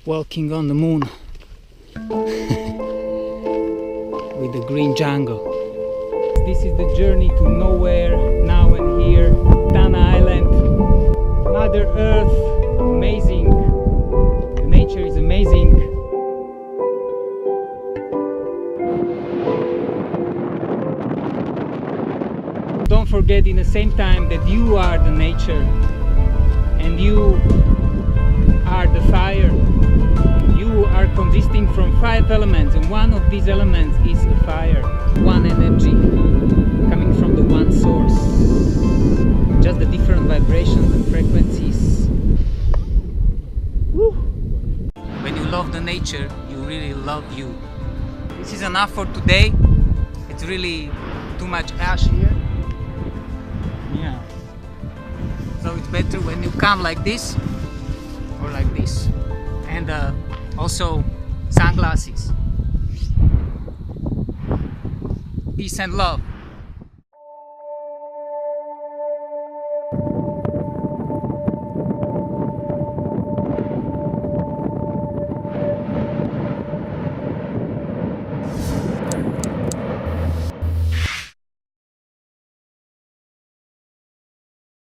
walking on the moon with the green jungle. This is the journey to nowhere, now and here. Tanna Island, Mother Earth, amazing. The nature is amazing. Don't forget in the same time that you are the nature and you are the fire. You are consisting from 5 elements, and one of these elements is a fire. One energy coming from the one source. Just the different vibrations and frequencies. Woo. When you love the nature, you really love you. This is enough for today. It's really too much ash here. Yeah. So it's better when you come like this or like this. And also sunglasses. Peace and love.